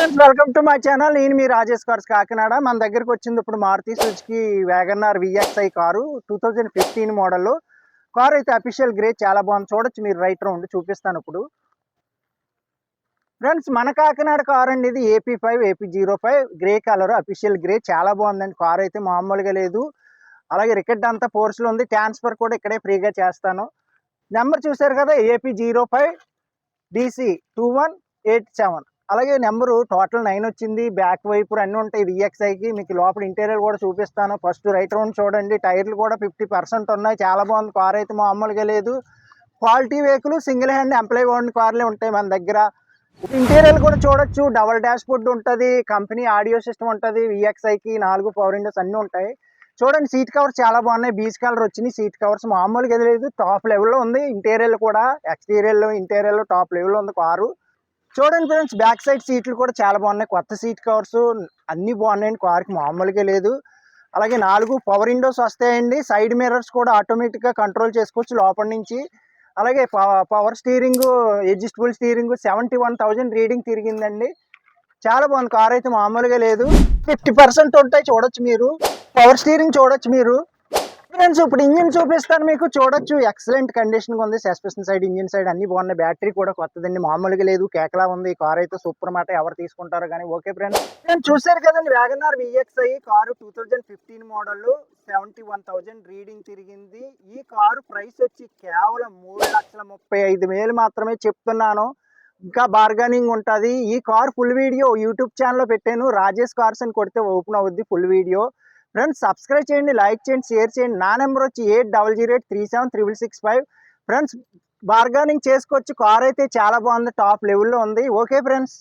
Welcome to my channel. నేను మీ Rajesh cars Kakinada. మన దగ్గరకు వచ్చింది ఇప్పుడు Maruti Suzuki Wagon R VXI car 2015 model. Car అయితే అఫీషియల్ గ్రే చాలా బాగుంది. చూడొచ్చు మీరు రైట్ రౌండ్ చూపిస్తాను ఇప్పుడు. ఫ్రెండ్స్ మన కాకినాడ కార్ అండి, ఇది AP05 grey colour official grey చాలా బాగుందండి. కార్ అయితే మామూలుగా లేదు. అలాగే రికెట్ అంతా ఫోర్స్లో ఉంది. ట్రాన్స్ఫర్ కూడా ఇక్కడే ఫ్రీగా చేస్తాను. నెంబర్ చూసారు కదా, AP05DC2187. అలాగే నెంబరు టోటల్ 9 వచ్చింది. బ్యాక్ వైపు అన్నీ ఉంటాయి విఎక్స్ఐకి. మీకు లోపల ఇంటీరియర్ కూడా చూపిస్తాను. ఫస్ట్ రైట్ రౌండ్ చూడండి. టైర్లు కూడా 50% ఉన్నాయి. చాలా బాగుంది. కార్ అయితే మామూలుగా లేదు. Quality vehicle, single hand employee own కార్లే ఉంటాయి మన దగ్గర. ఇంటీరియర్ కూడా చూడొచ్చు. డబల్ డాష్ బోర్డ్ ఉంటుంది, కంపెనీ ఆడియో సిస్టమ్ ఉంటుంది. విఎక్స్ఐకి 4 పవర్ విండోస్ అన్నీ ఉంటాయి. చూడండి, సీట్ కవర్స్ చాలా బాగున్నాయి. బీచ్ కలర్ వచ్చినాయి. సీట్ కవర్స్ మామూలుగా లేదు, టాప్ లెవెల్లో ఉంది. ఇంటీరియర్ కూడా ఎక్స్టీరియర్ ఇంటీరియర్ టాప్ లెవెల్లో ఉంది కారు. చూడండి ఫ్రెండ్స్, బ్యాక్ సైడ్ సీట్లు కూడా చాలా బాగున్నాయి. కొత్త సీట్ కవర్స్ అన్నీ బాగున్నాయండి. కార్కి మామూలుగా లేదు. అలాగే 4 పవర్ విండోస్ వస్తాయండి. సైడ్ మిర్రర్స్ కూడా ఆటోమేటిక్గా కంట్రోల్ చేసుకోవచ్చు లోపల నుంచి. అలాగే power steering, adjustable steering 71,000 reading తిరిగిందండి. చాలా బాగుంది. కార్ అయితే మామూలుగా లేదు. 50% ఉంటాయి. చూడొచ్చు మీరు. పవర్ స్టీరింగ్ చూడొచ్చు మీరు. ఫ్రెండ్స్ ఇప్పుడు ఇంజిన్ చూపిస్తాను మీకు. చూడొచ్చు, ఎక్సలెంట్ కండిషన్ ఉంది. సస్పెన్షన్ సైడ్, ఇంజిన్ సైడ్ అన్ని బాగున్నాయి. బ్యాటరీ కూడా కొత్తదండి, మామూలుగా లేదు. కేకలా ఉంది. కార్ అయితే సూపర్ మాట. ఎవరు తీసుకుంటారో కానీ. ఓకే ఫ్రెండ్స్, నేను చూసారు కదండి Wagon R VXI car 2015 model. 71,000 reading తిరిగింది. ఈ కారు ప్రైస్ వచ్చి కేవలం 3,35,000 మాత్రమే చెప్తున్నాను. ఇంకా బార్గెనింగ్ ఉంటుంది. ఈ కార్ ఫుల్ వీడియో యూట్యూబ్ ఛానల్లో పెట్టాను. రాజేష్ కార్స్ అని కొడితే ఓపెన్ అవుద్ది ఫుల్ వీడియో. ఫ్రెండ్స్ సబ్స్క్రైబ్ చేయండి, లైక్ చేయండి, షేర్ చేయండి. నా నెంబర్ వచ్చి 8008376665. ఫ్రెండ్స్ బార్గెనింగ్ చేసుకోవచ్చు. కార్ అయితే చాలా బాగుంది, టాప్ లెవెల్లో ఉంది. Okay friends.